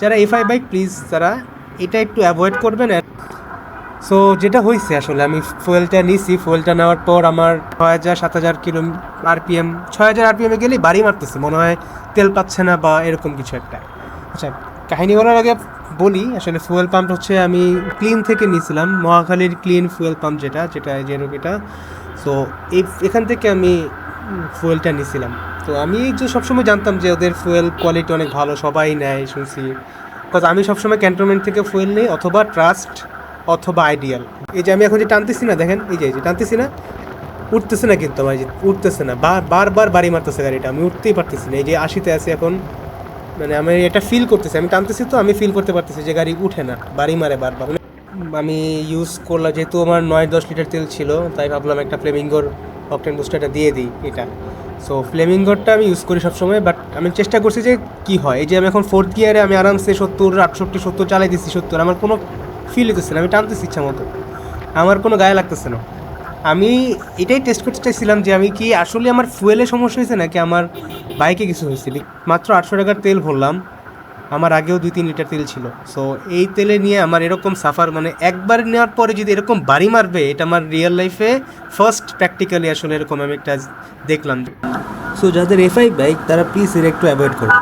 যারা FI bike please তারা এটা একটু অ্যাভয়েড করবেন। সো যেটা হয়েছে আসলে আমি ফুয়েলটা নিছি, ফুয়েলটা নেওয়ার পর আমার 6000 7,000 কিলো আরপিএম, 6000 আরপিএমে গেলেই বাড়ি মারতেছে, মনে হয় তেল পাচ্ছে না বা এরকম কিছু একটা। আচ্ছা, কাহিনী বলার আগে বলি, আসলে ফুয়েল পাম্প হচ্ছে আমি ক্লিন থেকে নিয়েছিলাম, মহাখালীর ক্লিন ফুয়েল পাম্প যেটা যেটা যেটা। সো এখান থেকে আমি ফুয়েলটা নিয়েছিলাম। তো আমি যে সবসময় জানতাম যে ওদের ফুয়েল কোয়ালিটি অনেক ভালো, সবাই নেয় শুনছি, বিকজ আমি সবসময় ক্যান্টনমেন্ট থেকে ফুয়েল নিই, অথবা ট্রাস্ট অথবা আইডিয়াল। এই যে আমি এখন যে টানতেছি না, দেখেন এই যে টানতেছি না, উঠতেছে না, কিন্তু আমার যে উঠতেছে না, বারবার বাড়ি মারতেছে গাড়িটা, আমি উঠতেই পারতেছি না। এই যে 80-তে আছে এখন, মানে আমি এটা ফিল করতেছি, আমি টানতেছি তো আমি ফিল করতে পারতেছি যে গাড়ি উঠে না, বাড়ি মারে বারবার। আমি ইউজ করলাম, যেহেতু আমার 9-10 লিটার তেল ছিল, তাই ভাবলাম একটা ফ্লেমিঙ্গোর অকটেন বুস্টারটা দিয়ে দিই এটা। সো ফ্লেমিঙ্গোরটা আমি ইউজ করি সবসময়, বাট আমি চেষ্টা করছি যে কি হয়। এই যে আমি এখন 4th গিয়ারে আমি আরামসে 70 68 70 চালাই দিচ্ছি, 70, আমার কোনো ফিল হতেছে না, আমি টানতেছি ইচ্ছা মতো, আমার কোনো গায়ে লাগতেছে না। আমি এটাই টেস্ট করতে চাইছিলাম যে আমি কি আসলে আমার ফুয়েলের সমস্যা হয়েছে নাকি আমার বাইকে কিছু হয়েছে। মাত্র 800 টাকার তেল ভরলাম, আমার আগেও 2-3 লিটার তেল ছিল। সো এই তেলে নিয়ে আমার এরকম সাফার, মানে একবার নেওয়ার পরে যদি এরকম বাড়ি মারবে, এটা আমার রিয়েল লাইফে ফার্স্ট প্র্যাকটিক্যালি আসলে এরকম আমি একটা দেখলাম। সো যাদের এফআই বাইক তারা প্লিজ এর একটু অ্যাভয়েড করুন।